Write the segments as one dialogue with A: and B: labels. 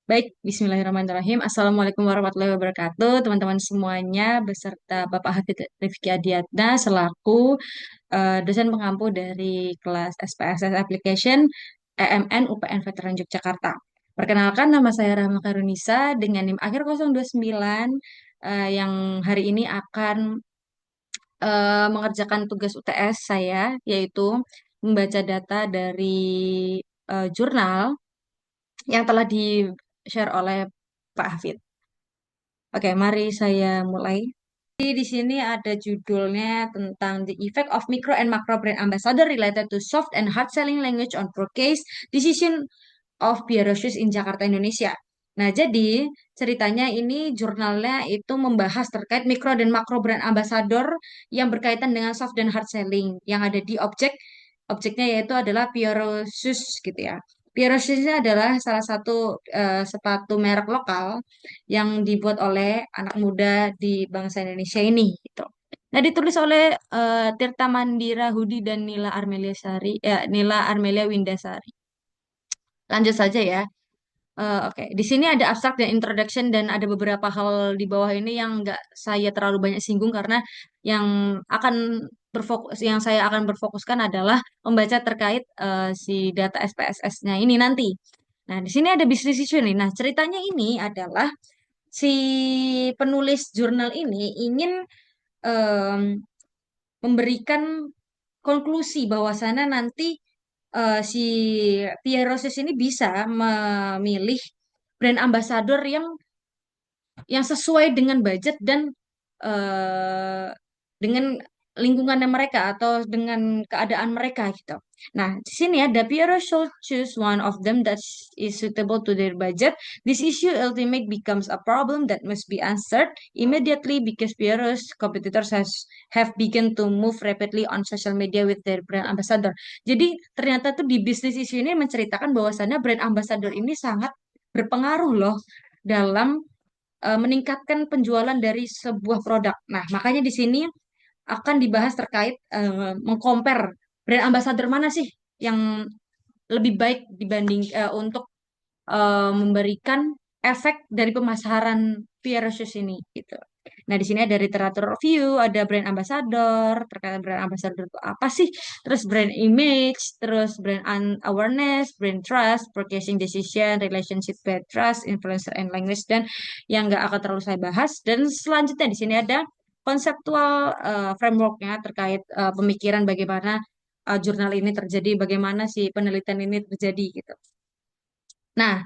A: Baik, Bismillahirrahmanirrahim. Assalamualaikum warahmatullahi wabarakatuh, teman-teman semuanya, beserta Bapak Hafid Rifki Adiatna selaku dosen pengampu dari kelas SPSS Application EMN UPN Veteran Yogyakarta. Perkenalkan, nama saya Rahma Karunisa dengan NIM akhir 029 yang hari ini akan mengerjakan tugas UTS saya, yaitu membaca data dari jurnal yang telah di-share oleh Pak Hafid. Oke, mari saya mulai. Di sini ada judulnya tentang The Effect of Micro and Macro Brand Ambassador Related to Soft and Hard Selling Language on Purchase Decision of Bureaus in Jakarta, Indonesia. Nah, jadi ceritanya ini jurnalnya itu membahas terkait mikro dan makro brand ambassador yang berkaitan dengan soft dan hard selling yang ada di objeknya yaitu adalah Piero Shoes gitu ya. Piero Shoes ini adalah salah satu sepatu merek lokal yang dibuat oleh anak muda di bangsa Indonesia ini gitu. Nah, ditulis oleh Tirta Mandira Hudi dan Nila Armelia Windasari. Lanjut saja ya. Oke, di sini ada abstrak dan introduction dan ada beberapa hal di bawah ini yang nggak saya terlalu banyak singgung karena yang akan yang saya akan berfokuskan adalah membaca terkait si data SPSS-nya ini nanti. Nah, di sini ada business issue nih. Nah, ceritanya ini adalah si penulis jurnal ini ingin em, memberikan konklusi bahwasannya nanti si Pierre Roses ini bisa memilih brand ambassador yang sesuai dengan budget dan eh, dengan lingkungannya mereka atau dengan keadaan mereka gitu. Nah, di sini ada Piero should choose one of them that is suitable to their budget. This issue ultimately becomes a problem that must be answered immediately because Piero's competitors have begun to move rapidly on social media with their brand ambassador. Jadi ternyata tuh di bisnis issue ini menceritakan bahwasannya brand ambassador ini sangat berpengaruh loh dalam meningkatkan penjualan dari sebuah produk. Nah, makanya di sini akan dibahas terkait mengcompare brand ambassador mana sih yang lebih baik dibanding untuk memberikan efek dari pemasaran PR shoes ini gitu. Nah, di sini ada literatur review, ada brand ambassador, terkait brand ambassador itu apa sih? Terus brand image, terus awareness, brand trust, purchasing decision, relationship with trust, influencer and language dan yang nggak akan terlalu saya bahas. Dan selanjutnya di sini ada konseptual frameworknya terkait pemikiran bagaimana jurnal ini terjadi, bagaimana si penelitian ini terjadi gitu. Nah,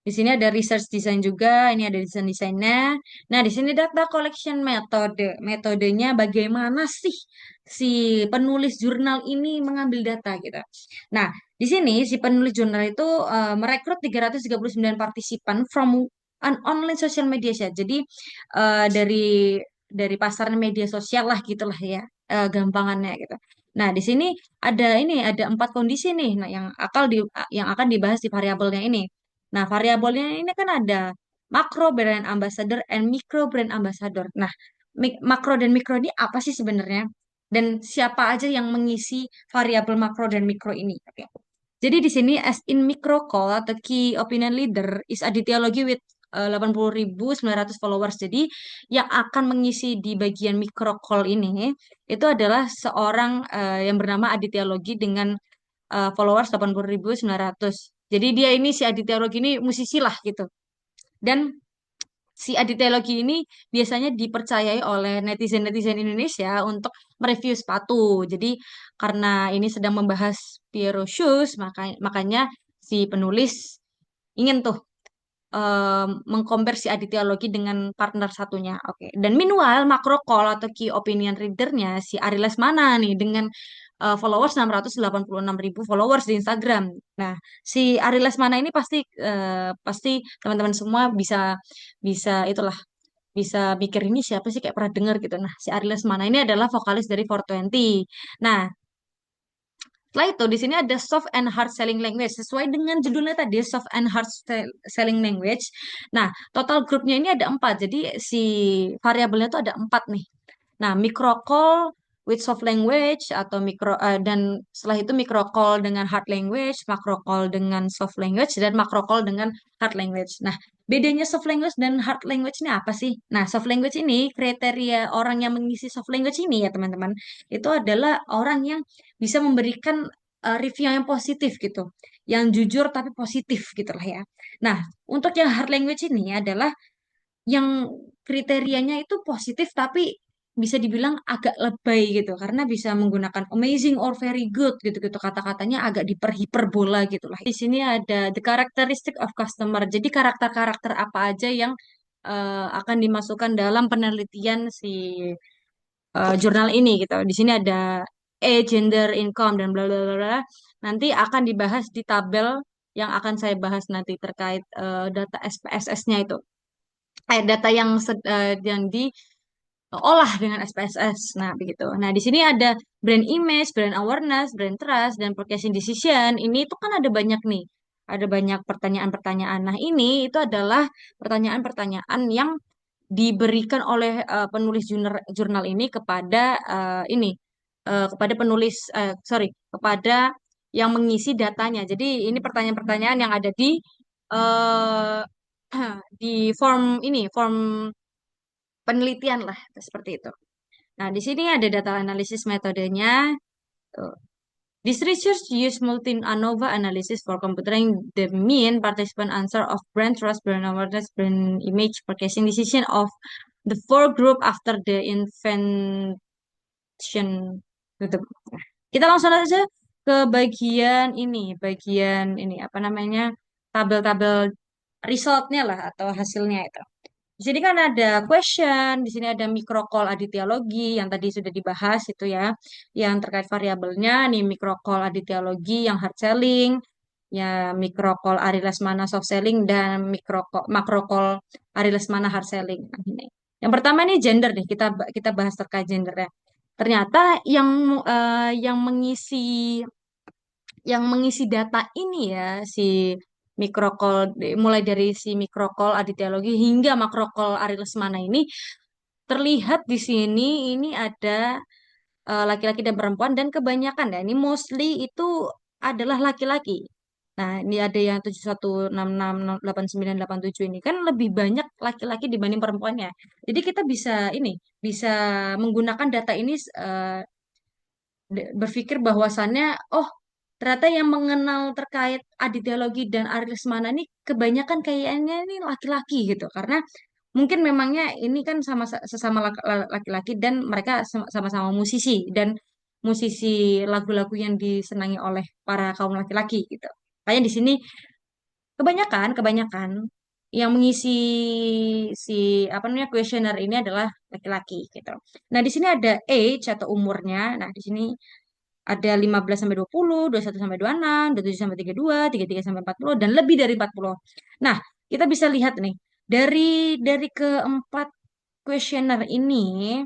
A: di sini ada research design juga, ini ada desain-desainnya. Nah, di sini data collection metode. Metodenya bagaimana sih si penulis jurnal ini mengambil data gitu. Nah, di sini si penulis jurnal itu merekrut 339 partisipan from an online social media sih. Jadi dari pasar media sosial lah gitulah ya, gampangannya gitu. Nah, di sini ada 4 kondisi nih, nah yang akan dibahas di variabelnya ini. Nah, variabelnya ini kan ada makro brand ambassador and micro brand ambassador. Nah, makro dan mikro ini apa sih sebenarnya? Dan siapa aja yang mengisi variabel makro dan mikro ini? Oke. Jadi di sini as in micro call atau key opinion leader is Aditya Logi with 80.900 followers. Jadi yang akan mengisi di bagian micro call ini itu adalah seorang yang bernama Aditya Logi dengan followers 80.900. Jadi dia ini si Aditya Logi ini musisi lah gitu. Dan si Aditya Logi ini biasanya dipercayai oleh netizen-netizen Indonesia untuk mereview sepatu. Jadi karena ini sedang membahas Piero Shoes, makanya si penulis ingin tuh mengcompare si Aditya Logi dengan partner satunya. Oke. Dan meanwhile, macro call atau key opinion readernya si Ari Lesmana nih dengan followers 686.000 followers di Instagram. Nah, si Ari Lesmana ini pasti teman-teman semua bisa bisa itulah bisa mikir ini siapa sih kayak pernah dengar gitu. Nah, si Ari Lesmana ini adalah vokalis dari 420. Nah, setelah itu di sini ada soft and hard selling language sesuai dengan judulnya tadi soft and hard selling language. Nah, total grupnya ini ada 4. Jadi si variabelnya itu ada 4 nih. Nah, micro call with soft language atau dan setelah itu micro call dengan hard language, macro call dengan soft language dan macro call dengan hard language. Nah, bedanya soft language dan hard language ini apa sih? Nah, soft language ini kriteria orang yang mengisi soft language ini ya teman-teman, itu adalah orang yang bisa memberikan review yang positif gitu, yang jujur tapi positif gitulah ya. Nah, untuk yang hard language ini adalah yang kriterianya itu positif tapi bisa dibilang agak lebay gitu karena bisa menggunakan amazing or very good gitu-gitu kata-katanya agak diperhiperbola gitu lah. Di sini ada the characteristic of customer. Jadi karakter-karakter apa aja yang akan dimasukkan dalam penelitian si jurnal ini gitu. Di sini ada age, gender, income dan bla bla bla bla. Nanti akan dibahas di tabel yang akan saya bahas nanti terkait data SPSS-nya itu data yang diolah dengan SPSS. Nah, begitu. Nah, di sini ada brand image, brand awareness, brand trust, dan purchasing decision. Ini itu kan ada banyak nih. Ada banyak pertanyaan-pertanyaan. Nah, ini itu adalah pertanyaan-pertanyaan yang diberikan oleh penulis jurnal ini kepada kepada penulis sorry kepada yang mengisi datanya. Jadi ini pertanyaan-pertanyaan yang ada eh, di form penelitian lah, seperti itu. Nah, di sini ada data analisis metodenya. Tuh. This research use multi-ANOVA analysis for computing the mean participant answer of brand trust, brand awareness, brand image, purchasing decision of the four group after the invention. Gitu. Nah, kita langsung aja ke bagian ini apa namanya tabel-tabel resultnya lah atau hasilnya itu. Di sini kan ada question, di sini ada micro call aditya-logi yang tadi sudah dibahas itu ya, yang terkait variabelnya nih micro call aditya-logi yang hard selling, ya micro call Ari Lesmana soft selling dan macro call Ari Lesmana hard selling. Nah, ini. Yang pertama nih gender nih, kita bahas terkait gender ya. Ternyata yang mengisi data ini ya si mikrokol mulai dari si mikrokol aditya-logi hingga makrokol Ari Lesmana ini terlihat di sini ini ada laki-laki dan perempuan dan kebanyakan ya ini mostly itu adalah laki-laki. Nah, ini ada yang 71668987 ini kan lebih banyak laki-laki dibanding perempuannya. Jadi kita bisa menggunakan data ini berpikir bahwasannya oh ternyata yang mengenal terkait adidialogi dan Ari Lesmana ini kebanyakan kayaknya ini laki-laki gitu karena mungkin memangnya ini kan sesama laki-laki dan mereka sama-sama musisi dan musisi lagu-lagu yang disenangi oleh para kaum laki-laki gitu. Kayak di sini kebanyakan yang mengisi si apa namanya kuesioner ini adalah laki-laki gitu. Nah, di sini ada age atau umurnya. Nah, di sini ada 15 sampai 20, 21 sampai 26, 27 sampai 32, 33 sampai 40 dan lebih dari 40. Nah, kita bisa lihat nih dari keempat kuesioner ini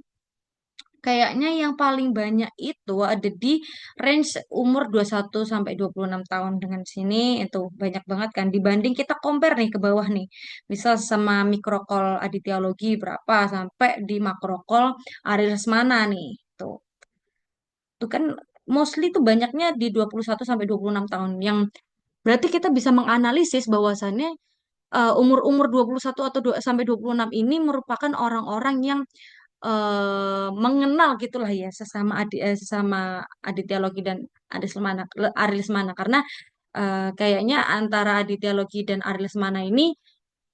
A: kayaknya yang paling banyak itu ada di range umur 21 sampai 26 tahun dengan sini itu banyak banget kan dibanding kita compare nih ke bawah nih. Misal sama mikrokol adityaologi berapa sampai di makrokol Aris mana nih. Tuh. Itu kan mostly itu banyaknya di 21 sampai 26 tahun yang berarti kita bisa menganalisis bahwasannya umur-umur 21 atau sampai 26 ini merupakan orang-orang yang mengenal gitulah ya sesama Aditya Logi dan Ari Lesmana karena kayaknya antara Aditya Logi dan Ari Lesmana ini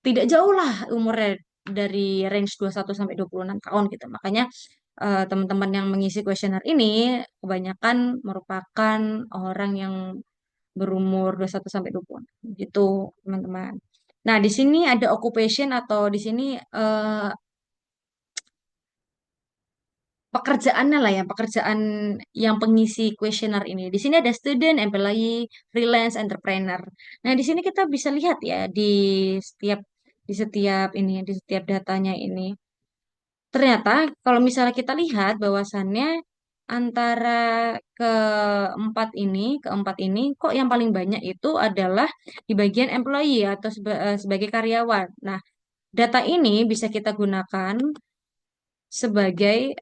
A: tidak jauh lah umurnya dari range 21 sampai 26 tahun gitu. Makanya teman-teman yang mengisi kuesioner ini kebanyakan merupakan orang yang berumur 21 sampai 26 gitu, teman-teman. Nah, di sini ada occupation atau di sini eh, pekerjaannya lah ya, pekerjaan yang pengisi kuesioner ini. Di sini ada student, employee, freelance, entrepreneur. Nah, di sini kita bisa lihat ya setiap di setiap datanya ini. Ternyata kalau misalnya kita lihat bahwasannya antara keempat ini kok yang paling banyak itu adalah di bagian employee atau sebagai karyawan. Nah, data ini bisa kita gunakan sebagai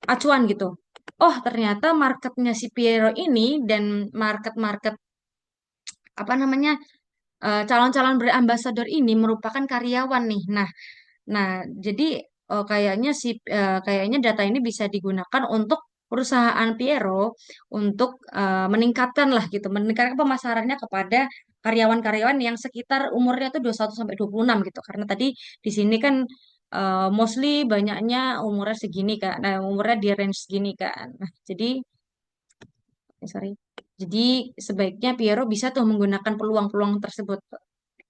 A: acuan gitu. Oh, ternyata marketnya si Piero ini dan market-market apa namanya calon-calon brand ambassador ini merupakan karyawan nih. Nah, jadi kayaknya data ini bisa digunakan untuk perusahaan Piero untuk meningkatkan lah gitu, meningkatkan pemasarannya kepada karyawan-karyawan yang sekitar umurnya tuh 21 sampai 26 gitu. Karena tadi di sini kan mostly banyaknya umurnya segini kan. Nah, umurnya di range segini kan. Nah, jadi sorry. Jadi sebaiknya Piero bisa tuh menggunakan peluang-peluang tersebut.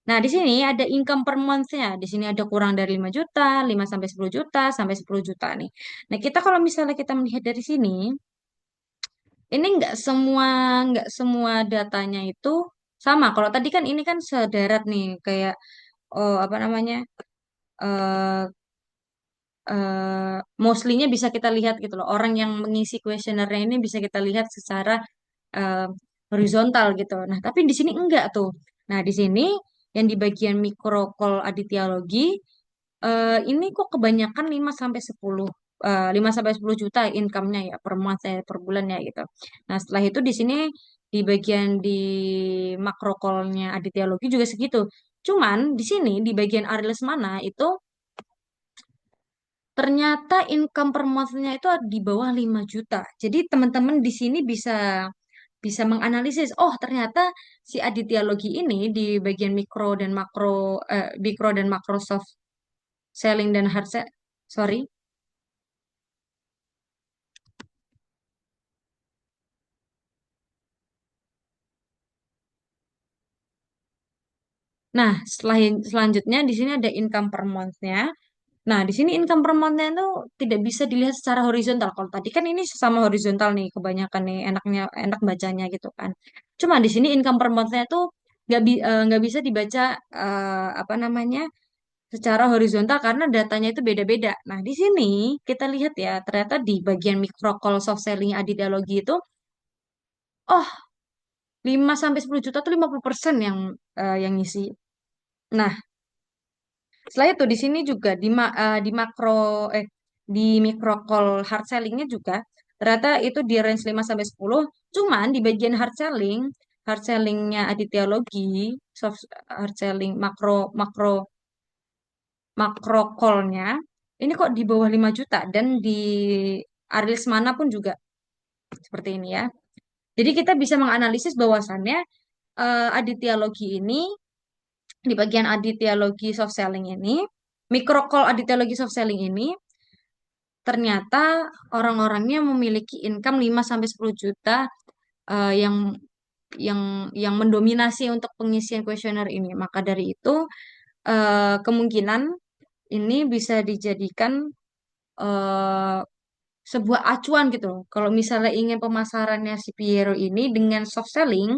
A: Nah, di sini ada income per month-nya. Di sini ada kurang dari 5 juta, 5 sampai 10 juta, sampai 10 juta nih. Nah, kita kalau misalnya kita melihat dari sini, ini nggak semua datanya itu sama. Kalau tadi kan ini kan sederet nih, kayak apa namanya? eh mostly-nya bisa kita lihat gitu loh. Orang yang mengisi kuesionernya ini bisa kita lihat secara eh, horizontal gitu. Nah, tapi di sini enggak tuh. Nah, di sini yang di bagian mikrokol aditya ini kok kebanyakan 5 sampai 10 5 sampai 10 juta income-nya ya per month per bulannya gitu. Nah, setelah itu di sini di bagian di makrokolnya aditya juga segitu. Cuman di sini di bagian Arilis mana itu ternyata income per month-nya itu di bawah 5 juta. Jadi teman-teman di sini bisa bisa menganalisis, oh ternyata si Aditya Logi ini di bagian mikro dan makro soft selling dan sorry. Nah, selanjutnya di sini ada income per month-nya. Nah, di sini income per month-nya itu tidak bisa dilihat secara horizontal. Kalau tadi kan ini sama horizontal nih, kebanyakan nih enak bacanya gitu kan. Cuma di sini income per month-nya itu nggak bisa dibaca apa namanya secara horizontal karena datanya itu beda-beda. Nah, di sini kita lihat ya, ternyata di bagian micro call soft selling Adidalogi itu, oh 5 sampai 10 juta tuh 50% yang ngisi. Nah, setelah itu di sini juga di di micro call hard sellingnya juga ternyata itu di range 5 sampai 10. Cuman di bagian hard sellingnya Aditya Logi, soft hard selling makro makro makro call-nya ini kok di bawah 5 juta dan di Arilis mana pun juga seperti ini ya. Jadi kita bisa menganalisis bahwasannya Aditya Logi ini di bagian Aditya Logi soft selling ini, micro call Aditya Logi soft selling ini ternyata orang-orangnya memiliki income 5 sampai 10 juta eh, yang yang yang mendominasi untuk pengisian kuesioner ini. Maka dari itu kemungkinan ini bisa dijadikan eh, sebuah acuan gitu loh. Kalau misalnya ingin pemasarannya si Piero ini dengan soft selling,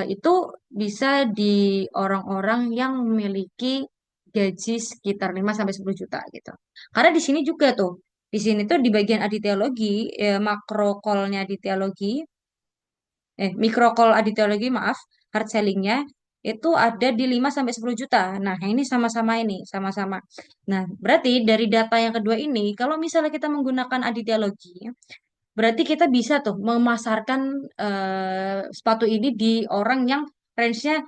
A: itu bisa di orang-orang yang memiliki gaji sekitar 5 sampai 10 juta gitu. Karena di sini juga tuh, di sini tuh di bagian aditologi, makro call-nya aditologi, mikro call aditologi maaf, hard selling-nya itu ada di 5 sampai 10 juta. Nah, ini sama-sama ini, sama-sama. Nah, berarti dari data yang kedua ini, kalau misalnya kita menggunakan aditologi, berarti kita bisa tuh memasarkan sepatu ini di orang yang range-nya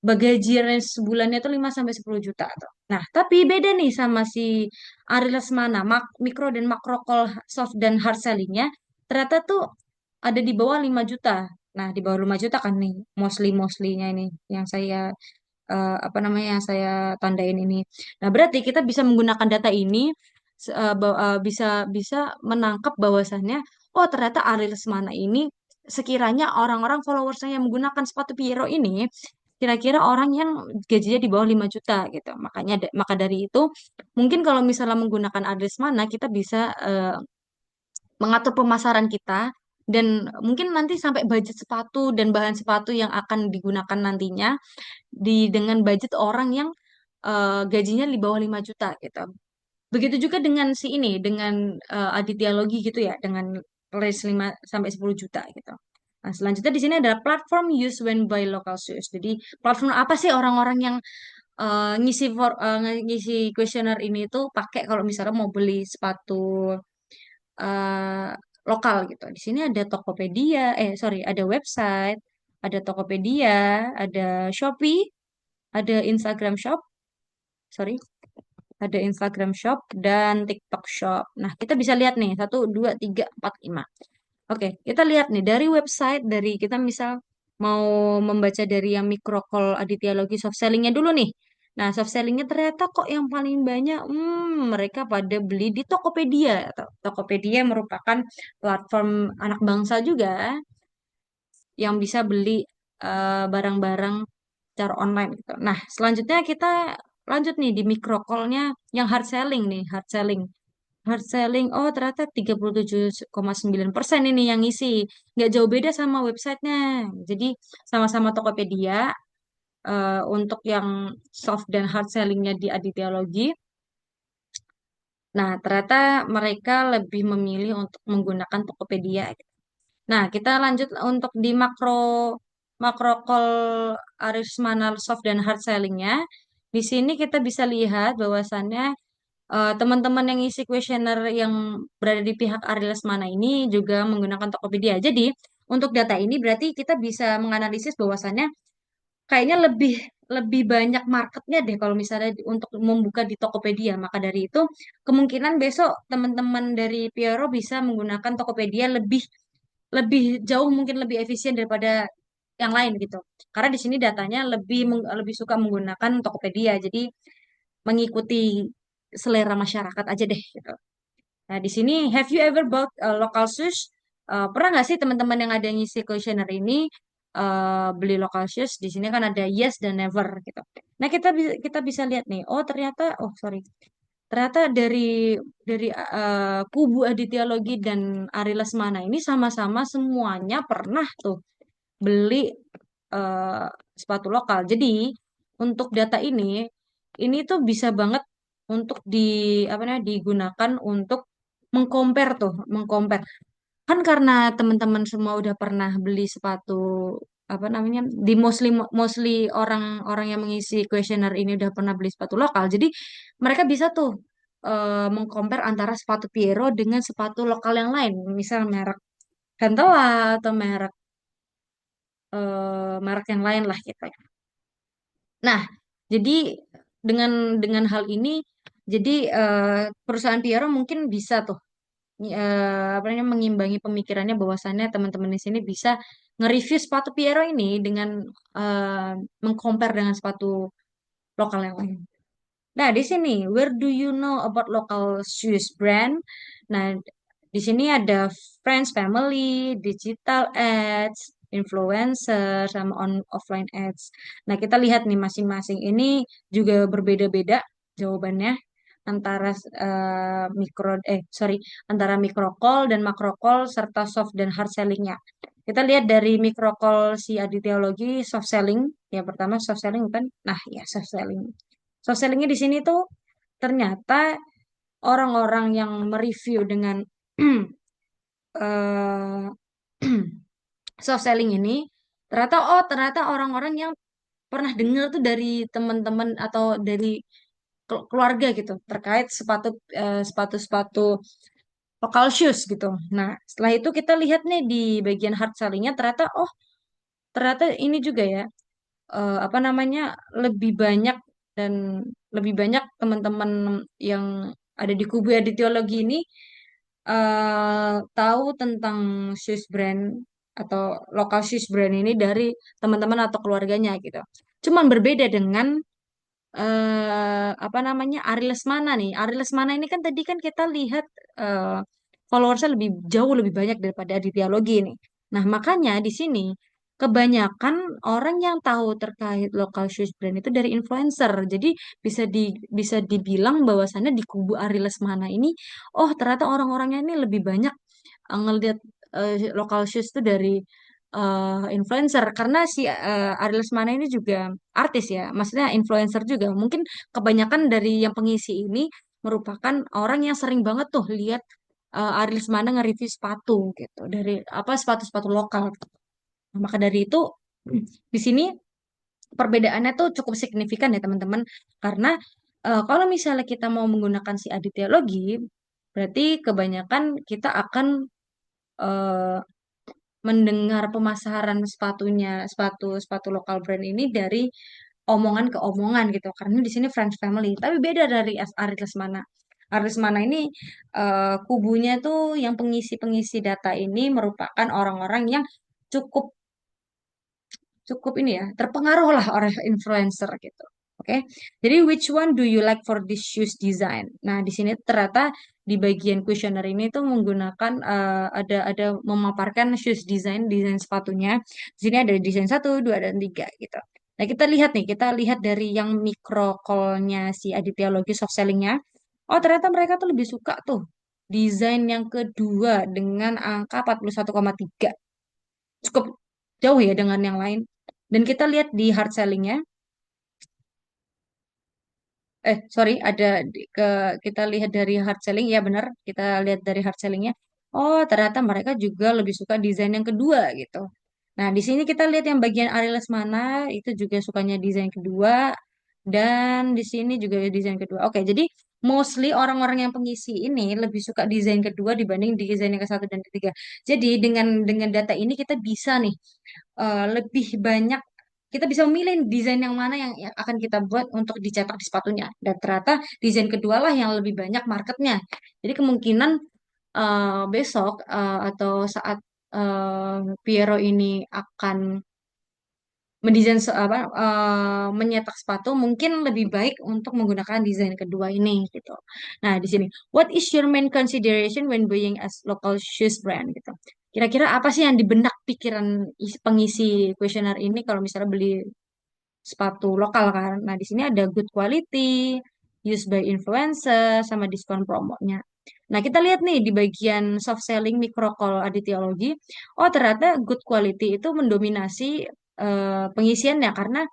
A: bagaji range sebulannya tuh 5 sampai 10 juta tuh. Nah, tapi beda nih sama si Ari Lesmana, mikro dan makro call soft dan hard selling-nya ternyata tuh ada di bawah 5 juta. Nah, di bawah 5 juta kan nih mostly-mostly-nya ini yang saya apa namanya yang saya tandain ini. Nah, berarti kita bisa menggunakan data ini bisa bisa menangkap bahwasannya oh ternyata Ariel Lesmana ini sekiranya orang-orang followersnya yang menggunakan sepatu Piero ini kira-kira orang yang gajinya di bawah 5 juta gitu. Maka dari itu mungkin kalau misalnya menggunakan Ariel Lesmana kita bisa mengatur pemasaran kita dan mungkin nanti sampai budget sepatu dan bahan sepatu yang akan digunakan nantinya dengan budget orang yang gajinya di bawah 5 juta gitu. Begitu juga dengan si ini, dengan Aditya Logi gitu ya, dengan range 5 sampai 10 juta gitu. Nah, selanjutnya di sini adalah platform use when buy local shoes. Jadi, platform apa sih orang-orang yang ngisi kuesioner ini tuh pakai kalau misalnya mau beli sepatu eh, lokal gitu. Di sini ada Tokopedia, sorry, ada website, ada Tokopedia, ada Shopee, ada Instagram Shop, sorry, ada Instagram Shop dan TikTok Shop. Nah, kita bisa lihat nih, 1, 2, 3, 4, 5. Oke, kita lihat nih dari website, dari kita misal mau membaca dari yang microcall Aditya Logi soft sellingnya dulu nih. Nah, soft sellingnya ternyata kok yang paling banyak, mereka pada beli di Tokopedia. Tokopedia merupakan platform anak bangsa juga yang bisa beli barang-barang secara online gitu. Nah, selanjutnya kita lanjut nih di microcall-nya yang hard selling nih, hard selling. Hard selling, oh ternyata 37,9% ini yang ngisi. Nggak jauh beda sama websitenya. Jadi sama-sama Tokopedia. Untuk yang soft dan hard sellingnya di Aditya Logi. Nah, ternyata mereka lebih memilih untuk menggunakan Tokopedia. Nah, kita lanjut untuk di makro call Aris Manal soft dan hard sellingnya. Di sini kita bisa lihat bahwasannya teman-teman yang isi kuesioner yang berada di pihak Ariel Mana ini juga menggunakan Tokopedia. Jadi, untuk data ini berarti kita bisa menganalisis bahwasannya kayaknya lebih lebih banyak marketnya deh kalau misalnya untuk membuka di Tokopedia. Maka dari itu, kemungkinan besok teman-teman dari Piero bisa menggunakan Tokopedia lebih lebih jauh mungkin lebih efisien daripada yang lain gitu. Karena di sini datanya lebih suka menggunakan Tokopedia. Jadi mengikuti selera masyarakat aja deh gitu. Nah, di sini have you ever bought local shoes? Pernah nggak sih teman-teman yang ada ngisi kuesioner ini beli local shoes? Di sini kan ada yes dan never gitu. Nah, kita bisa lihat nih. Oh, ternyata oh sorry. Ternyata dari kubu Aditya Logi dan Ari Lesmana ini sama-sama semuanya pernah tuh beli eh, sepatu lokal. Jadi untuk data ini tuh bisa banget untuk apa namanya digunakan untuk mengcompare tuh, mengcompare. Kan karena teman-teman semua udah pernah beli sepatu apa namanya di mostly mostly orang-orang yang mengisi kuesioner ini udah pernah beli sepatu lokal. Jadi mereka bisa tuh mengcompare antara sepatu Piero dengan sepatu lokal yang lain, misal merek Ventela atau merek yang lain lah gitu ya. Nah, jadi dengan hal ini, jadi perusahaan Piero mungkin bisa tuh apa namanya mengimbangi pemikirannya bahwasannya teman-teman di sini bisa nge-review sepatu Piero ini dengan meng-compare dengan sepatu lokal yang lain. Nah, di sini, where do you know about local shoes brand? Nah, di sini ada friends, family, digital ads, influencer, sama offline ads. Nah, kita lihat nih masing-masing ini juga berbeda-beda jawabannya antara antara micro call dan macro call serta soft dan hard sellingnya. Kita lihat dari micro call si Adityaologi soft selling. Ya, pertama soft selling kan? Nah, ya soft selling. Soft sellingnya di sini tuh ternyata orang-orang yang mereview dengan eh, soft selling ini ternyata orang-orang yang pernah dengar tuh dari teman-teman atau dari keluarga gitu terkait sepatu-sepatu local shoes gitu. Nah, setelah itu kita lihat nih di bagian hard sellingnya ternyata ini juga ya apa namanya lebih banyak dan lebih banyak teman-teman yang ada di kubu editologi ini tahu tentang shoes brand atau lokal shoes brand ini dari teman-teman atau keluarganya gitu. Cuman berbeda dengan apa namanya Ari Lesmana nih. Ari Lesmana ini kan tadi kan kita lihat eh, followersnya jauh lebih banyak daripada Aditya Logi nih. Nah, makanya di sini kebanyakan orang yang tahu terkait local shoes brand itu dari influencer. Jadi bisa dibilang bahwasannya di kubu Ari Lesmana ini, oh ternyata orang-orangnya ini lebih banyak ngelihat local shoes itu dari influencer karena si Ari Lesmana ini juga artis ya, maksudnya influencer juga. Mungkin kebanyakan dari yang pengisi ini merupakan orang yang sering banget tuh lihat Ari Lesmana nge-review sepatu gitu dari apa sepatu-sepatu lokal. Nah, maka dari itu di sini perbedaannya tuh cukup signifikan ya teman-teman karena kalau misalnya kita mau menggunakan si Aditya Logi Berarti kebanyakan kita akan eh, mendengar pemasaran sepatu sepatu lokal brand ini dari omongan ke omongan gitu. Karena di sini friends family. Tapi beda dari Aris Lesmana. Aris Lesmana ini kubunya tuh yang pengisi-pengisi data ini merupakan orang-orang yang cukup cukup ini ya, terpengaruh lah oleh influencer gitu. Oke. Jadi which one do you like for this shoes design? Nah, di sini ternyata di bagian kuesioner ini tuh menggunakan ada memaparkan shoes design, desain sepatunya. Di sini ada desain satu, dua, dan tiga gitu. Nah, kita lihat nih, kita lihat dari yang micro call-nya si Aditya Logi soft selling-nya. Oh, ternyata mereka tuh lebih suka tuh desain yang kedua dengan angka 41,3, cukup jauh ya dengan yang lain. Dan kita lihat di hard sellingnya, sorry, ada kita lihat dari hard selling, ya benar, kita lihat dari hard sellingnya. Oh, ternyata mereka juga lebih suka desain yang kedua gitu. Nah, di sini kita lihat yang bagian Ariel mana itu juga sukanya desain kedua, dan di sini juga desain kedua. Oke, jadi mostly orang-orang yang pengisi ini lebih suka desain kedua dibanding desain yang ke satu dan ketiga. Jadi dengan data ini kita bisa nih lebih banyak, kita bisa memilih desain yang mana yang akan kita buat untuk dicetak di sepatunya. Dan ternyata desain kedua lah yang lebih banyak marketnya. Jadi kemungkinan besok atau saat Piero ini akan menyetak sepatu, mungkin lebih baik untuk menggunakan desain kedua ini gitu. Nah, di sini, what is your main consideration when buying as local shoes brand gitu. Kira-kira apa sih yang di benak pikiran pengisi kuesioner ini kalau misalnya beli sepatu lokal kan? Nah, di sini ada good quality, used by influencer, sama diskon promonya. Nah, kita lihat nih di bagian soft selling microcall aditologi. Oh, ternyata good quality itu mendominasi pengisiannya karena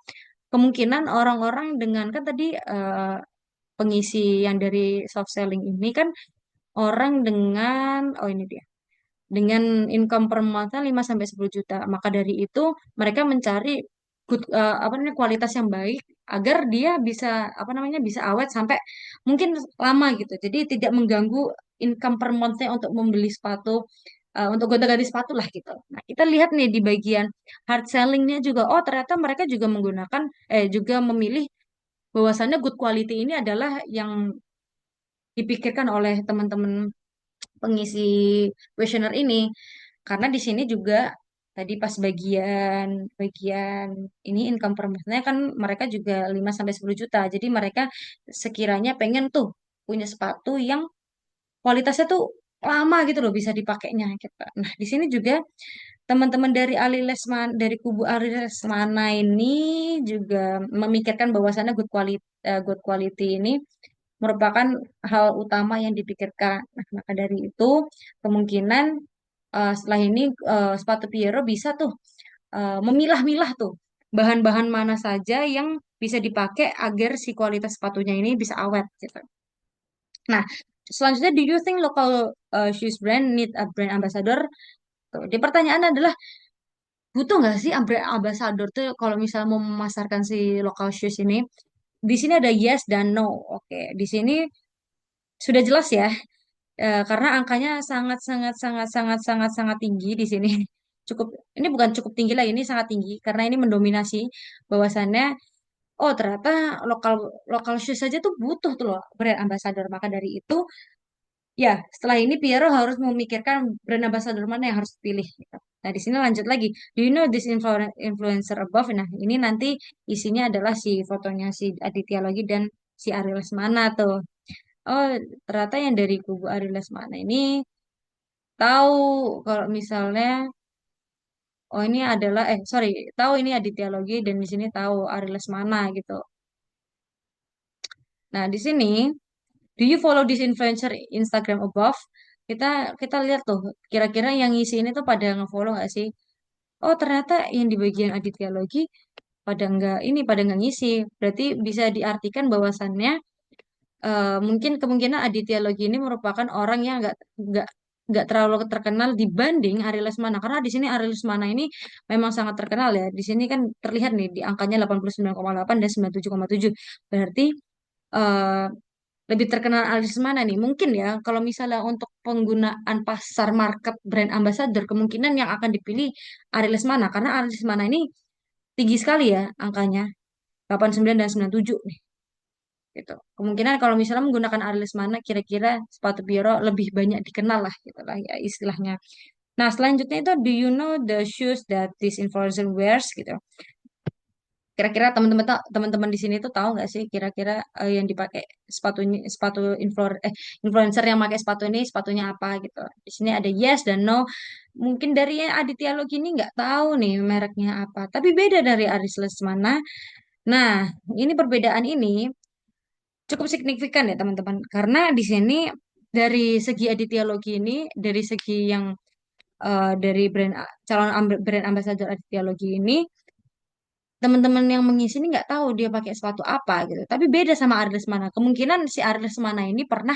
A: kemungkinan orang-orang dengan kan tadi pengisi yang dari soft selling ini kan orang dengan oh ini dia dengan income per month 5 sampai 10 juta. Maka dari itu mereka mencari apa namanya kualitas yang baik agar dia bisa apa namanya bisa awet sampai mungkin lama gitu. Jadi tidak mengganggu income per month-nya untuk membeli sepatu untuk gonta-ganti sepatu lah gitu. Nah, kita lihat nih di bagian hard selling-nya juga. Oh, ternyata mereka juga menggunakan juga memilih bahwasannya good quality ini adalah yang dipikirkan oleh teman-teman pengisi kuesioner ini. Karena di sini juga tadi pas bagian bagian ini income per month-nya kan mereka juga 5 sampai 10 juta. Jadi mereka sekiranya pengen tuh punya sepatu yang kualitasnya tuh lama gitu loh bisa dipakainya gitu. Nah, di sini juga teman-teman dari Ali Lesman dari kubu Ali Lesmana ini juga memikirkan bahwasannya good quality ini merupakan hal utama yang dipikirkan. Nah, maka dari itu kemungkinan setelah ini sepatu Piero bisa tuh memilah-milah tuh bahan-bahan mana saja yang bisa dipakai agar si kualitas sepatunya ini bisa awet gitu. Nah, selanjutnya, do you think local shoes brand need a brand ambassador? Tuh, di pertanyaan adalah butuh nggak sih brand ambassador tuh kalau misalnya mau memasarkan si local shoes ini? Di sini ada yes dan no. Oke, di sini sudah jelas ya, karena angkanya sangat sangat sangat sangat sangat sangat tinggi di sini. Cukup, ini bukan cukup tinggi lah, ini sangat tinggi karena ini mendominasi bahwasannya oh ternyata lokal lokal shoes saja tuh butuh tuh loh brand ambassador. Maka dari itu ya setelah ini Piero harus memikirkan brand ambassador mana yang harus dipilih gitu. Nah, di sini lanjut lagi. Do you know this influencer above? Nah, ini nanti isinya adalah si fotonya si Aditya Logi dan si Ariel Lesmana tuh. Oh, ternyata yang dari kubu Ari Lesmana ini tahu kalau misalnya oh ini adalah sorry, tahu ini Aditya Logi dan di sini tahu Ari Lesmana gitu. Nah, di sini do you follow this influencer Instagram above? Kita kita lihat tuh kira-kira yang ngisi ini tuh pada ngefollow nggak sih? Oh, ternyata yang di bagian Aditya Logi pada nggak ngisi. Berarti bisa diartikan bahwasannya mungkin kemungkinan Aditya Logi ini merupakan orang yang nggak nggak terlalu terkenal dibanding Ari Lesmana karena di sini Ari Lesmana ini memang sangat terkenal ya. Di sini kan terlihat nih di angkanya 89,8 dan 97,7. Berarti eh, lebih terkenal artis mana nih? Mungkin ya, kalau misalnya untuk penggunaan pasar market brand ambassador, kemungkinan yang akan dipilih Aries mana? Karena Aries mana ini tinggi sekali ya angkanya, 89 dan 97 nih. Gitu. Kemungkinan kalau misalnya menggunakan Aries mana, kira-kira sepatu Piero lebih banyak dikenal lah, gitu lah ya istilahnya. Nah, selanjutnya itu, do you know the shoes that this influencer wears gitu. Kira-kira teman-teman di sini tuh tahu nggak sih kira-kira yang dipakai sepatunya influencer yang pakai sepatu ini sepatunya apa gitu. Di sini ada yes dan no. Mungkin dari yang Aditya Logi ini nggak tahu nih mereknya apa, tapi beda dari Aris Lesmana. Nah, ini perbedaan ini cukup signifikan ya teman-teman, karena di sini dari segi Aditya Logi ini, dari segi yang dari brand ambassador Aditya Logi ini, teman-teman yang mengisi ini nggak tahu dia pakai sepatu apa gitu. Tapi beda sama Arles Mana. Kemungkinan si Arles Mana ini pernah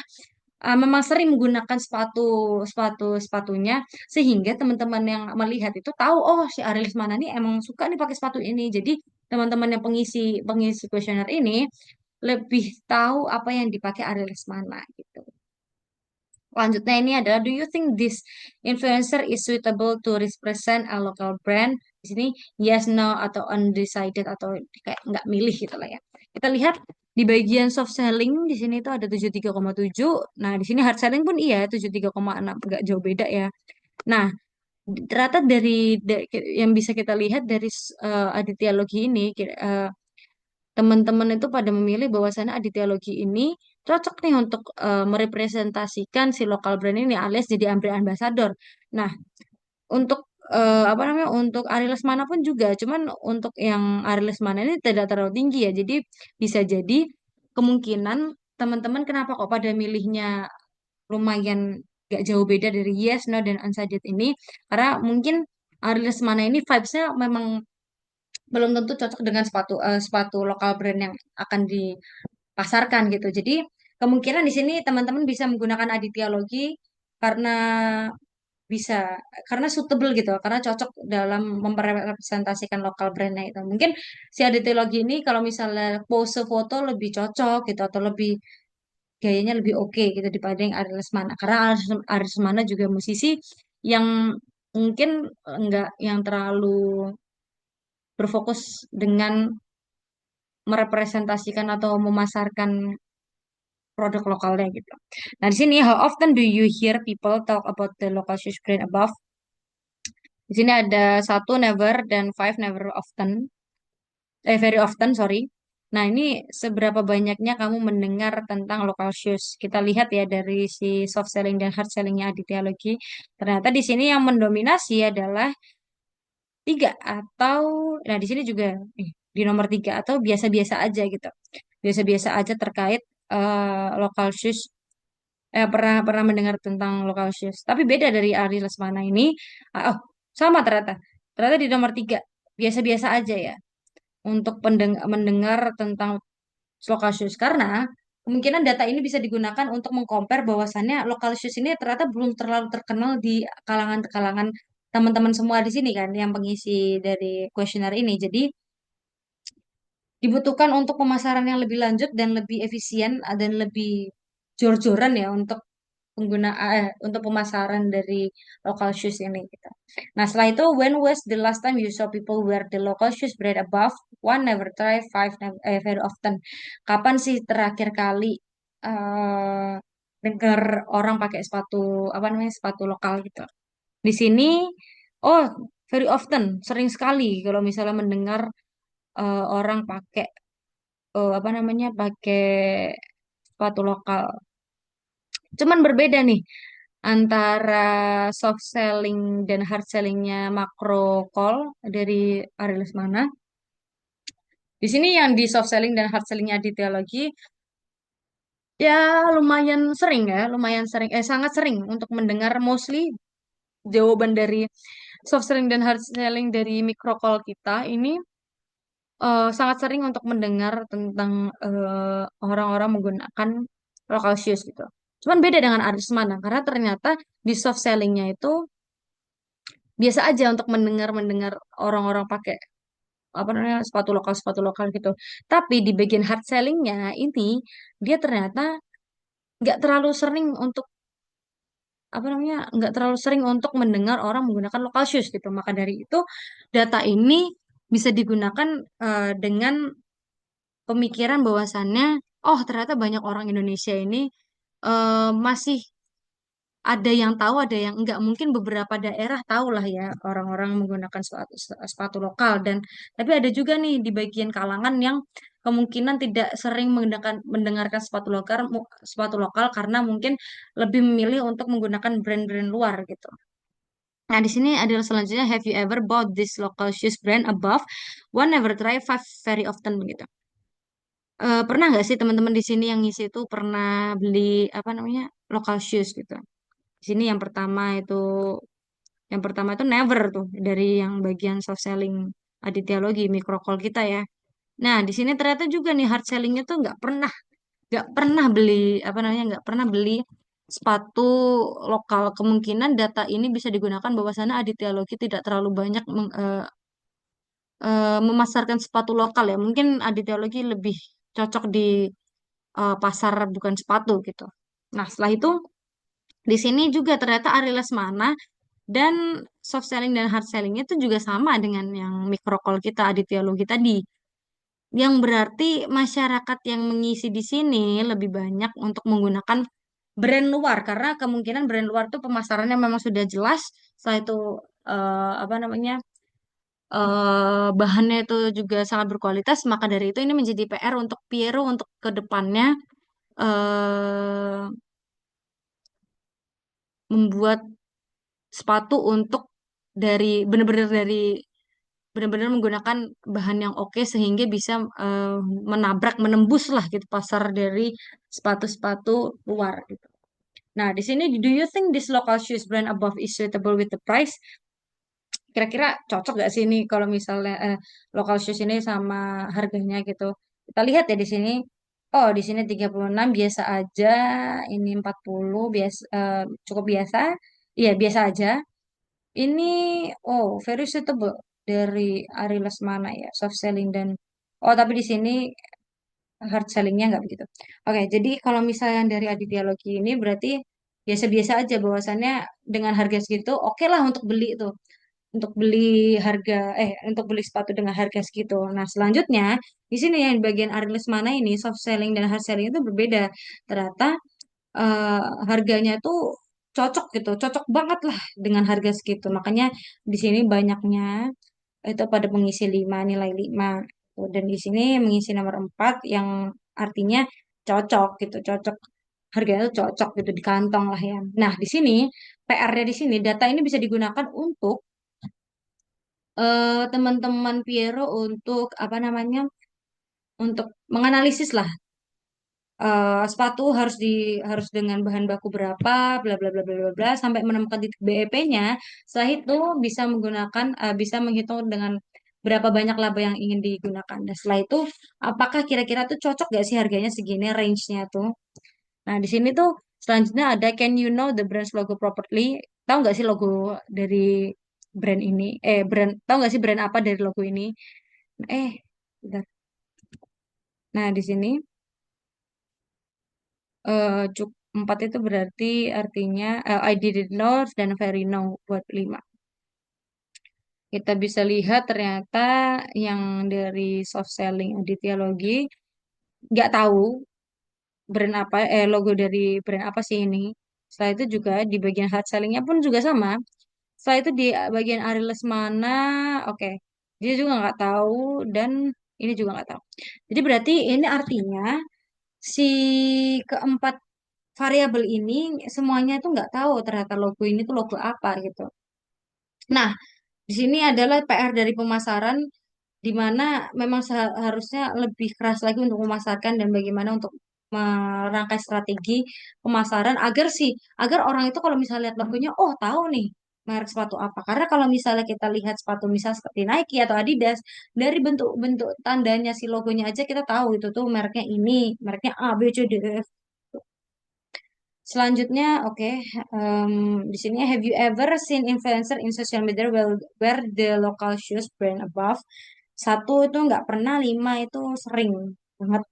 A: memang sering menggunakan sepatunya, sehingga teman-teman yang melihat itu tahu, oh si Arles Mana ini emang suka nih pakai sepatu ini. Jadi teman-teman yang pengisi pengisi kuesioner ini lebih tahu apa yang dipakai Arles Mana gitu. Selanjutnya ini adalah, do you think this influencer is suitable to represent a local brand? Di sini yes, no, atau undecided, atau kayak nggak milih gitu lah ya. Kita lihat di bagian soft selling di sini itu ada 73,7. Nah, di sini hard selling pun iya 73,6, nggak jauh beda ya. Nah, ternyata yang bisa kita lihat dari Aditya Logi ini, teman-teman itu pada memilih bahwasannya Aditya Logi ini cocok nih untuk merepresentasikan si lokal brand ini alias jadi brand ambassador. Nah, untuk apa namanya, untuk Ari Lesmana pun juga, cuman untuk yang Ari Lesmana ini tidak terlalu tinggi ya. Jadi bisa jadi kemungkinan teman-teman kenapa kok pada milihnya lumayan gak jauh beda dari Yes, No, dan Undecided ini, karena mungkin Ari Lesmana ini vibes-nya memang belum tentu cocok dengan sepatu lokal brand yang akan dipasarkan gitu. Jadi kemungkinan di sini teman-teman bisa menggunakan Aditya Logi karena bisa, karena suitable gitu, karena cocok dalam merepresentasikan lokal brandnya itu. Mungkin si Aditya Logi ini kalau misalnya pose foto lebih cocok gitu, atau lebih gayanya lebih oke gitu dibanding Aris Lesmana. Karena Aris Lesmana juga musisi yang mungkin enggak yang terlalu berfokus dengan merepresentasikan atau memasarkan produk lokalnya gitu. Nah, di sini, how often do you hear people talk about the local shoes brand above? Di sini ada satu never dan five never often. Very often, sorry. Nah, ini seberapa banyaknya kamu mendengar tentang local shoes? Kita lihat ya dari si soft selling dan hard sellingnya Aditya Logi. Ternyata di sini yang mendominasi adalah tiga, atau nah di sini juga di nomor tiga, atau biasa-biasa aja gitu. Biasa-biasa aja terkait local shoes. Pernah pernah mendengar tentang local shoes. Tapi beda dari Ari Lesmana ini. Oh, sama ternyata. Ternyata di nomor tiga biasa-biasa aja ya untuk mendengar tentang local shoes, karena kemungkinan data ini bisa digunakan untuk mengcompare bahwasannya local shoes ini ternyata belum terlalu terkenal di kalangan-kalangan teman-teman semua di sini kan yang pengisi dari kuesioner ini. Jadi dibutuhkan untuk pemasaran yang lebih lanjut dan lebih efisien, dan lebih jor-joran ya untuk untuk pemasaran dari local shoes ini gitu. Nah, setelah itu, when was the last time you saw people wear the local shoes brand above? One, never try. Five, very often. Kapan sih terakhir kali eh dengar orang pakai sepatu apa namanya, sepatu lokal gitu? Di sini, oh, very often, sering sekali kalau misalnya mendengar orang pakai apa namanya, pakai sepatu lokal. Cuman berbeda nih antara soft selling dan hard sellingnya Makro Call dari Arilis Mana. Di sini yang di soft selling dan hard sellingnya Aditya lagi ya lumayan sering ya, lumayan sering, sangat sering untuk mendengar, mostly jawaban dari soft selling dan hard selling dari Micro Call kita ini sangat sering untuk mendengar tentang orang-orang menggunakan local shoes gitu. Cuman beda dengan Aris Mana karena ternyata di soft sellingnya itu biasa aja untuk mendengar orang-orang pakai apa namanya, sepatu lokal gitu. Tapi di bagian hard sellingnya ini dia ternyata nggak terlalu sering untuk apa namanya, nggak terlalu sering untuk mendengar orang menggunakan local shoes gitu. Maka dari itu data ini bisa digunakan dengan pemikiran bahwasannya, oh ternyata banyak orang Indonesia ini masih ada yang tahu, ada yang enggak. Mungkin beberapa daerah tahu lah ya orang-orang menggunakan sepatu lokal dan tapi ada juga nih di bagian kalangan yang kemungkinan tidak sering mendengarkan sepatu lokal karena mungkin lebih memilih untuk menggunakan brand-brand luar gitu. Nah, di sini adalah selanjutnya, have you ever bought this local shoes brand above one, never try, five, very often gitu. Pernah nggak sih teman-teman di sini yang ngisi itu pernah beli apa namanya local shoes gitu? Di sini yang pertama itu never tuh dari yang bagian soft selling Aditya Logi mikrokol kita ya. Nah, di sini ternyata juga nih hard sellingnya tuh nggak pernah beli apa namanya nggak pernah beli sepatu lokal. Kemungkinan data ini bisa digunakan bahwasannya Aditya Logi tidak terlalu banyak memasarkan sepatu lokal ya. Mungkin Aditya Logi lebih cocok di pasar bukan sepatu gitu. Nah, setelah itu di sini juga ternyata Ari Lesmana dan soft selling dan hard sellingnya itu juga sama dengan yang mikrokol kita, aditologi tadi. Yang berarti masyarakat yang mengisi di sini lebih banyak untuk menggunakan brand luar karena kemungkinan brand luar itu pemasarannya memang sudah jelas. Setelah itu apa namanya bahannya itu juga sangat berkualitas. Maka dari itu ini menjadi PR untuk Piero untuk ke depannya eh, membuat sepatu untuk benar-benar menggunakan bahan yang oke sehingga bisa menabrak menembus lah gitu pasar dari sepatu-sepatu luar gitu. Nah, di sini do you think this local shoes brand above is suitable with the price? Kira-kira cocok gak sih ini kalau misalnya local shoes ini sama harganya gitu. Kita lihat ya di sini. Oh, di sini 36 biasa aja, ini 40 biasa cukup biasa. Iya, biasa aja. Ini oh very suitable dari Ari Lesmana ya soft selling dan oh tapi di sini hard sellingnya nggak begitu. Oke, jadi kalau misalnya dari Aditya Logi ini berarti biasa-biasa aja bahwasannya dengan harga segitu oke lah untuk beli itu untuk beli untuk beli sepatu dengan harga segitu. Nah selanjutnya di sini yang di bagian Ari Lesmana ini soft selling dan hard selling itu berbeda. Ternyata eh, harganya tuh cocok gitu, cocok banget lah dengan harga segitu. Makanya di sini banyaknya itu pada mengisi 5 nilai 5. Dan di sini mengisi nomor 4 yang artinya cocok gitu, cocok harganya tuh cocok gitu di kantong lah ya. Nah, di sini PR-nya di sini data ini bisa digunakan untuk teman-teman Piero untuk apa namanya? Untuk menganalisis lah sepatu harus dengan bahan baku berapa, bla bla bla bla bla bla, sampai menemukan titik BEP-nya. Setelah itu bisa menghitung dengan berapa banyak laba yang ingin digunakan. Dan setelah itu, apakah kira-kira tuh cocok gak sih harganya segini, range-nya tuh? Nah, di sini tuh selanjutnya ada can you know the brand's logo properly? Tahu nggak sih logo dari brand ini? Tahu nggak sih brand apa dari logo ini? Eh, bentar. Nah, di sini. Cuk 4 itu berarti artinya I didn't know dan very know buat 5. Kita bisa lihat ternyata yang dari soft selling Aditya Logi nggak tahu brand apa, logo dari brand apa sih ini. Setelah itu juga di bagian hard sellingnya pun juga sama. Setelah itu di bagian Ari Lesmana, oke, dia juga nggak tahu dan ini juga nggak tahu. Jadi berarti ini artinya si keempat variabel ini semuanya itu nggak tahu ternyata logo ini tuh logo apa gitu. Nah, di sini adalah PR dari pemasaran di mana memang seharusnya lebih keras lagi untuk memasarkan dan bagaimana untuk merangkai strategi pemasaran agar orang itu kalau misalnya lihat logonya oh tahu nih merek sepatu apa. Karena kalau misalnya kita lihat sepatu misal seperti Nike atau Adidas dari bentuk-bentuk tandanya si logonya aja kita tahu itu tuh mereknya ini, mereknya A, B, C, D, E, F. Selanjutnya, oke, em, di sini have you ever seen influencer in social media wear the local shoes brand above? Satu itu nggak pernah, 5 itu sering banget.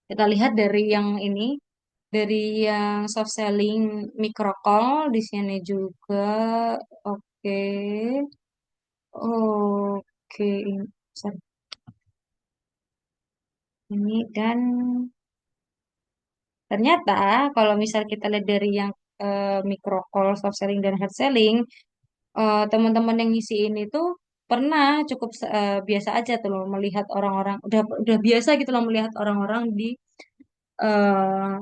A: Kita lihat dari yang ini, dari yang soft selling micro call di sini juga. Oke. Oke, sorry. Ini dan ternyata kalau misal kita lihat dari yang micro call, soft selling dan hard selling, teman-teman yang ngisi ini tuh pernah cukup biasa aja tuh loh melihat orang-orang udah biasa gitu loh melihat orang-orang di eh,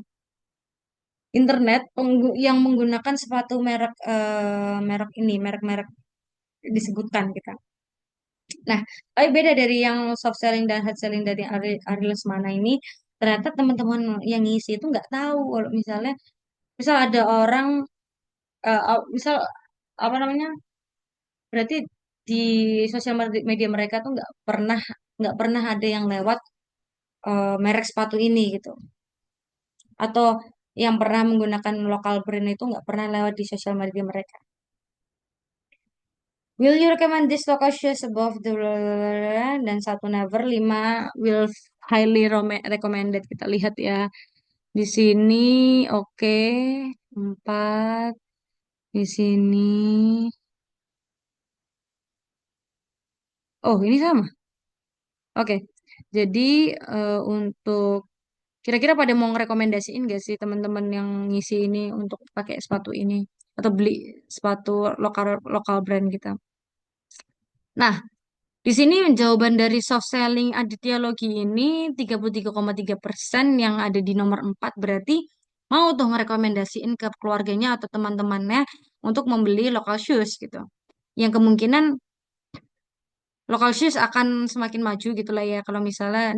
A: internet yang menggunakan sepatu merek merek ini merek-merek disebutkan kita. Nah, tapi beda dari yang soft selling dan hard selling dari Ariel mana ini, ternyata teman-teman yang ngisi itu nggak tahu kalau misalnya misal ada orang misal apa namanya, berarti di sosial media mereka tuh nggak pernah ada yang lewat merek sepatu ini gitu, atau yang pernah menggunakan lokal brand itu nggak pernah lewat di sosial media mereka. Will you recommend this local shoes above the dan satu never, lima will highly recommended. Kita lihat ya di sini. Oke, empat di sini. Oh, ini sama. Oke, jadi untuk kira-kira pada mau ngerekomendasiin gak sih teman-teman yang ngisi ini untuk pakai sepatu ini atau beli sepatu lokal lokal brand kita. Nah, di sini jawaban dari soft selling Aditya Logi ini 33,3% yang ada di nomor 4 berarti mau tuh ngerekomendasiin ke keluarganya atau teman-temannya untuk membeli local shoes gitu. Yang kemungkinan local shoes akan semakin maju gitu lah ya kalau misalnya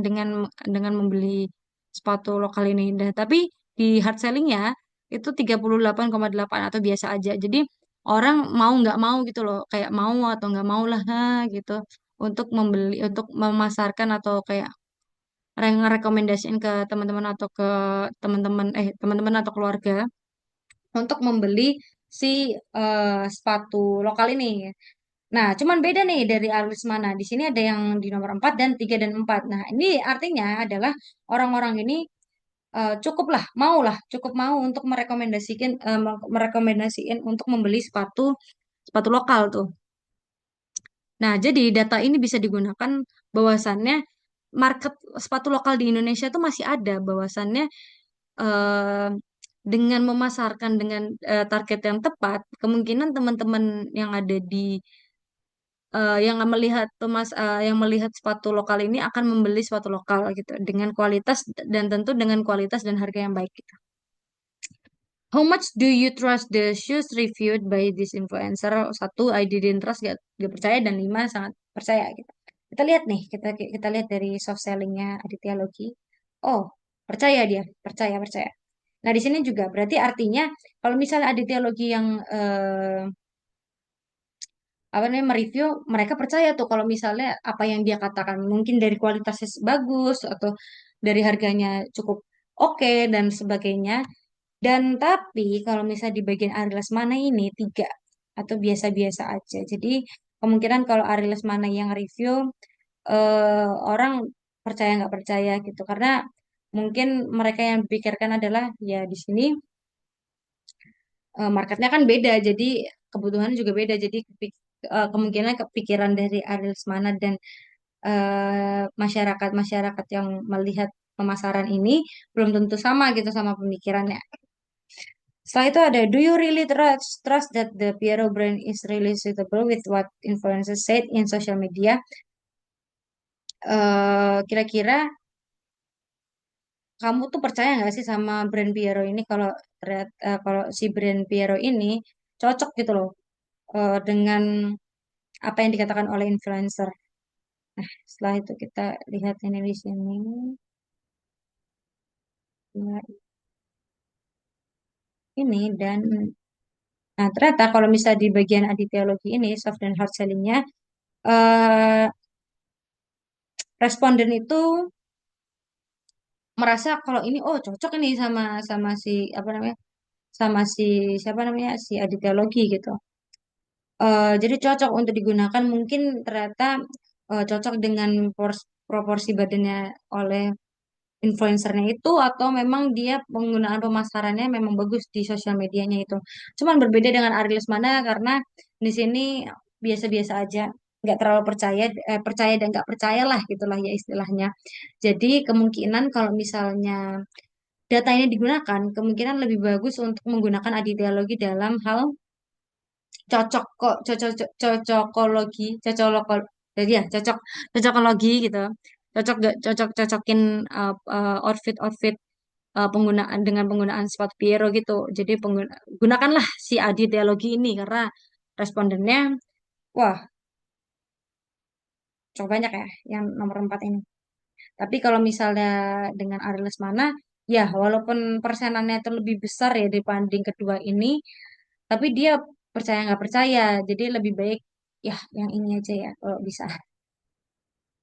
A: dengan membeli sepatu lokal ini. Dan tapi di hard sellingnya itu 38,8 atau biasa aja. Jadi orang mau nggak mau gitu loh, kayak mau atau nggak mau lah ha, gitu untuk membeli, untuk memasarkan atau kayak rekomendasiin ke teman-teman atau ke teman-teman atau keluarga untuk membeli si sepatu lokal ini. Nah, cuman beda nih dari Arlis mana. Di sini ada yang di nomor 4 dan 3 dan 4. Nah, ini artinya adalah orang-orang ini cukup mau untuk merekomendasiin untuk membeli sepatu sepatu lokal tuh. Nah, jadi data ini bisa digunakan bahwasannya market sepatu lokal di Indonesia tuh masih ada bahwasannya eh, dengan memasarkan dengan target yang tepat, kemungkinan teman-teman yang ada di yang melihat sepatu lokal ini akan membeli sepatu lokal gitu dengan kualitas dan tentu dengan kualitas dan harga yang baik gitu. How much do you trust the shoes reviewed by this influencer? Satu, I didn't trust, gak percaya, dan lima, sangat percaya gitu. Kita lihat nih, kita lihat dari soft sellingnya Aditya Logi. Oh, percaya dia, percaya percaya. Nah di sini juga berarti artinya kalau misalnya Aditya Logi yang apa namanya mereview, mereka percaya tuh kalau misalnya apa yang dia katakan mungkin dari kualitasnya bagus atau dari harganya cukup oke dan sebagainya. Dan tapi kalau misalnya di bagian Ariel mana ini tiga atau biasa-biasa aja. Jadi kemungkinan kalau Ariel mana yang review orang percaya nggak percaya gitu karena mungkin mereka yang pikirkan adalah ya di sini marketnya kan beda, jadi kebutuhan juga beda. Jadi kemungkinan kepikiran dari Ariel Semana dan masyarakat-masyarakat yang melihat pemasaran ini belum tentu sama gitu sama pemikirannya. Setelah itu ada, do you really trust that the Piero brand is really suitable with what influencers said in social media? Kira-kira kamu tuh percaya nggak sih sama brand Piero ini kalau si brand Piero ini cocok gitu loh dengan apa yang dikatakan oleh influencer. Nah, setelah itu kita lihat ini di sini. Nah, ini dan nah ternyata kalau misalnya di bagian aditologi ini soft dan hard sellingnya eh, responden itu merasa kalau ini oh cocok ini sama sama si apa namanya sama si siapa namanya si aditologi gitu. Jadi cocok untuk digunakan mungkin ternyata cocok dengan proporsi badannya oleh influencernya itu atau memang dia penggunaan pemasarannya memang bagus di sosial medianya itu. Cuman berbeda dengan Ari Lesmana karena di sini biasa-biasa aja, nggak terlalu percaya, percaya dan nggak percaya lah gitulah ya istilahnya. Jadi kemungkinan kalau misalnya data ini digunakan, kemungkinan lebih bagus untuk menggunakan adidialogi dalam hal cocok kok cocokologi jadi ya cocokologi gitu cocok gak cocok cocokin outfit outfit penggunaan dengan penggunaan sepatu Piero gitu jadi gunakanlah si Adi Teologi ini karena respondennya wah cukup banyak ya yang nomor 4 ini tapi kalau misalnya dengan Ari Lesmana ya walaupun persenannya itu lebih besar ya dibanding kedua ini tapi dia percaya nggak percaya jadi lebih baik ya yang ini aja ya kalau bisa.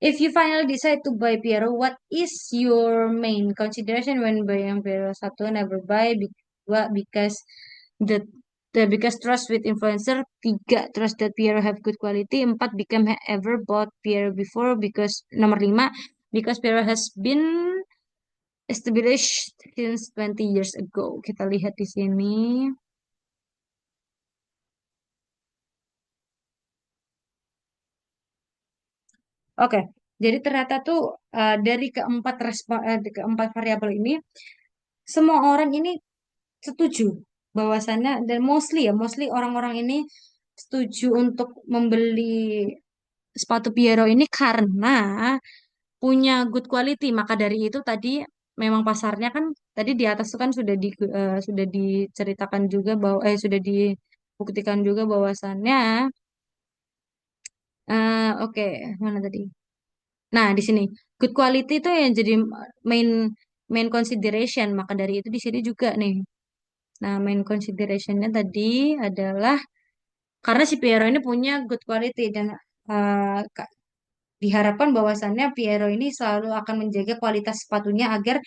A: If you finally decide to buy Piero, what is your main consideration when buying Piero? Satu, never buy. Dua, because the because trust with influencer. Tiga, trust that Piero have good quality. Empat, become ever bought Piero before because nomor lima, because Piero has been established since 20 years ago. Kita lihat di sini. Oke, jadi ternyata tuh dari keempat variabel ini, semua orang ini setuju bahwasannya dan mostly orang-orang ini setuju untuk membeli sepatu Piero ini karena punya good quality. Maka dari itu tadi memang pasarnya kan tadi di atas itu kan sudah diceritakan juga bahwa sudah dibuktikan juga bahwasannya oke mana tadi? Nah, di sini good quality itu yang jadi main main consideration. Maka dari itu di sini juga nih. Nah, main considerationnya tadi adalah karena si Piero ini punya good quality dan diharapkan bahwasannya Piero ini selalu akan menjaga kualitas sepatunya agar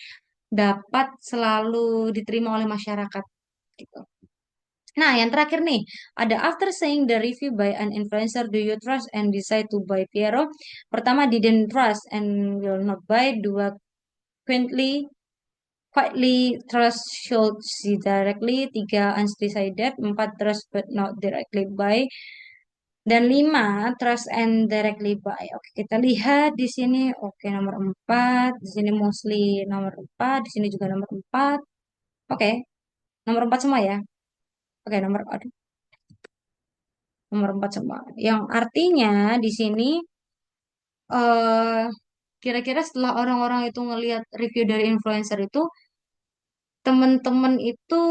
A: dapat selalu diterima oleh masyarakat gitu. Nah, yang terakhir nih, ada after saying the review by an influencer, do you trust and decide to buy Piero? Pertama, didn't trust and will not buy. Dua, currently quietly trust should see directly. Tiga, undecided. Empat, trust but not directly buy. Dan lima, trust and directly buy. Oke, kita lihat di sini. Oke, nomor empat. Di sini mostly nomor empat. Di sini juga nomor empat. Oke, nomor empat semua ya. Oke, aduh, nomor empat semua. Yang artinya di sini eh kira-kira setelah orang-orang itu ngelihat review dari influencer itu, teman-teman itu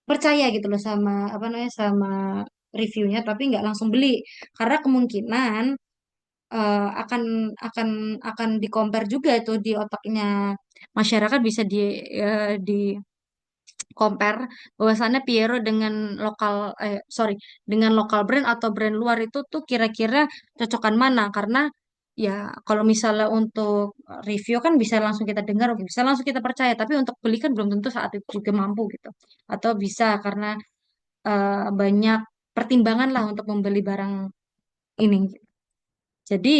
A: percaya gitu loh sama apa namanya sama reviewnya tapi nggak langsung beli karena kemungkinan akan akan akan di compare juga itu di otaknya masyarakat bisa di compare bahwasannya Piero dengan dengan lokal brand atau brand luar itu tuh kira-kira cocokan mana karena ya kalau misalnya untuk review kan bisa langsung kita dengar oke, bisa langsung kita percaya tapi untuk beli kan belum tentu saat itu juga mampu gitu atau bisa karena banyak pertimbangan lah untuk membeli barang ini. Jadi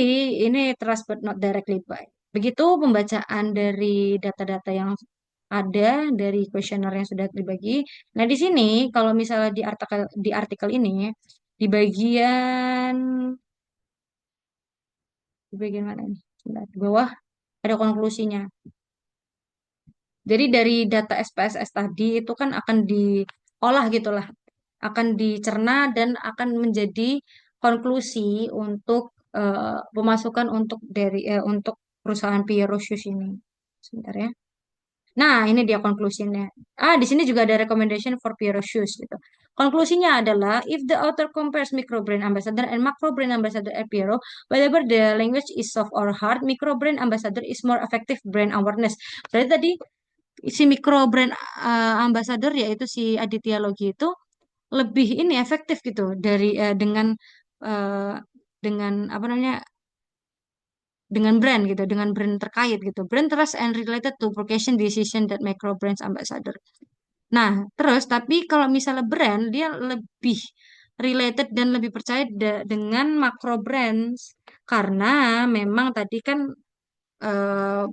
A: ini trust but not directly buy. Begitu pembacaan dari data-data yang ada dari kuesioner yang sudah dibagi. Nah, di sini kalau misalnya di artikel ini di bagian mana nih? Sebentar, di bawah ada konklusinya. Jadi dari data SPSS tadi itu kan akan diolah gitulah, akan dicerna dan akan menjadi konklusi untuk pemasukan untuk perusahaan Piero Shoes ini. Sebentar ya. Nah, ini dia konklusinya. Di sini juga ada recommendation for Piero Shoes gitu. Konklusinya adalah if the author compares micro brand ambassador and macro brand ambassador at Piero, whether the language is soft or hard, micro brand ambassador is more effective brand awareness. Berarti tadi si micro brand ambassador yaitu si Aditya Logi itu lebih ini efektif gitu eh, dengan apa namanya dengan brand gitu, dengan brand terkait gitu. Brand trust and related to purchasing decision that micro brands ambassador. Nah, terus tapi kalau misalnya brand dia lebih related dan lebih percaya dengan macro brands karena memang tadi kan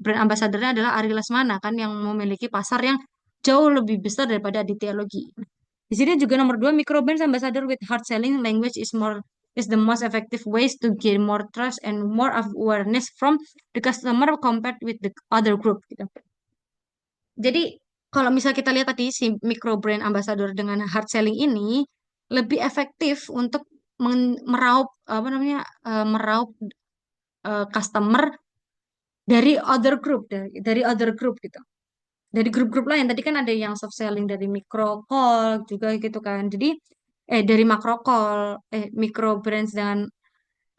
A: brand ambassador-nya adalah Ari Lesmana kan yang memiliki pasar yang jauh lebih besar daripada Aditya Logi. Di sini juga nomor dua, micro brands ambassador with hard selling language is the most effective ways to gain more trust and more awareness from the customer compared with the other group gitu. Jadi kalau misal kita lihat tadi si micro brand ambassador dengan hard selling ini lebih efektif untuk meraup apa namanya meraup customer dari other group dari other group gitu. Dari grup-grup lain tadi kan ada yang soft selling dari micro call juga gitu kan. Jadi dari macro call micro brands dengan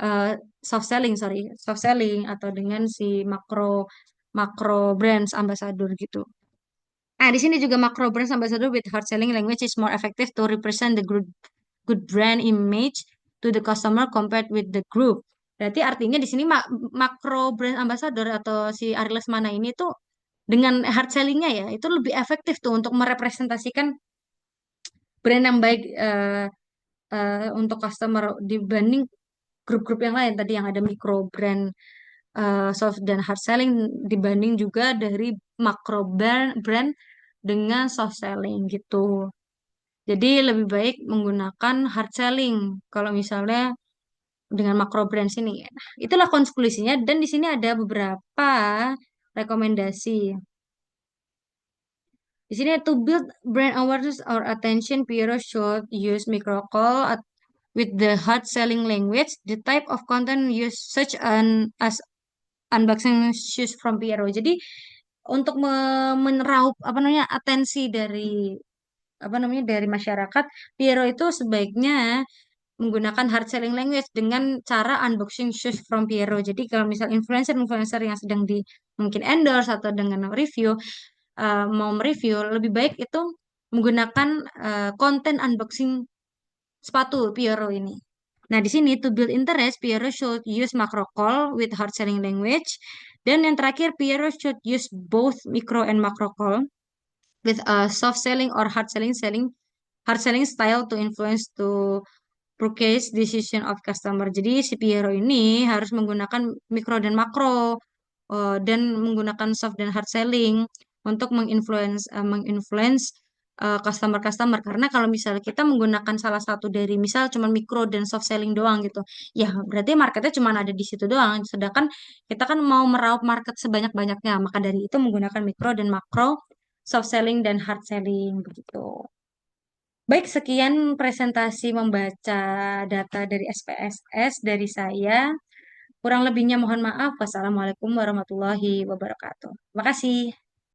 A: eh, soft selling sorry soft selling atau dengan si macro macro brands ambassador gitu. Nah, di sini juga macro brands ambassador with hard selling language is more effective to represent the good brand image to the customer compared with the group. Berarti artinya di sini macro brand ambassador atau si Ariel Mana ini tuh dengan hard sellingnya ya itu lebih efektif tuh untuk merepresentasikan brand yang baik untuk customer dibanding grup-grup yang lain tadi yang ada micro brand soft dan hard selling dibanding juga dari macro brand dengan soft selling gitu. Jadi lebih baik menggunakan hard selling kalau misalnya dengan macro brands ini. Nah, itulah konklusinya dan di sini ada beberapa rekomendasi. Di sini to build brand awareness or attention, Piero should use micro call with the hard selling language. The type of content used such as unboxing shoes from Piero. Jadi untuk meneraup apa namanya atensi dari apa namanya dari masyarakat, Piero itu sebaiknya menggunakan hard selling language dengan cara unboxing shoes from Piero. Jadi kalau misal influencer-influencer yang sedang di mungkin endorse atau dengan review mau mereview, lebih baik itu menggunakan konten unboxing sepatu Piero ini. Nah, di sini to build interest, Piero should use macro call with hard selling language. Dan yang terakhir, Piero should use both micro and macro call with a soft selling or hard selling style to influence to purchase decision of customer. Jadi si Piero ini harus menggunakan mikro dan makro dan menggunakan soft dan hard selling untuk menginfluence customer-customer. Karena kalau misalnya kita menggunakan salah satu dari misal cuma mikro dan soft selling doang gitu, ya berarti marketnya cuma ada di situ doang. Sedangkan kita kan mau meraup market sebanyak-banyaknya, maka dari itu menggunakan mikro dan makro, soft selling dan hard selling begitu. Baik, sekian presentasi membaca data dari SPSS dari saya. Kurang lebihnya mohon maaf. Wassalamualaikum warahmatullahi wabarakatuh. Terima kasih.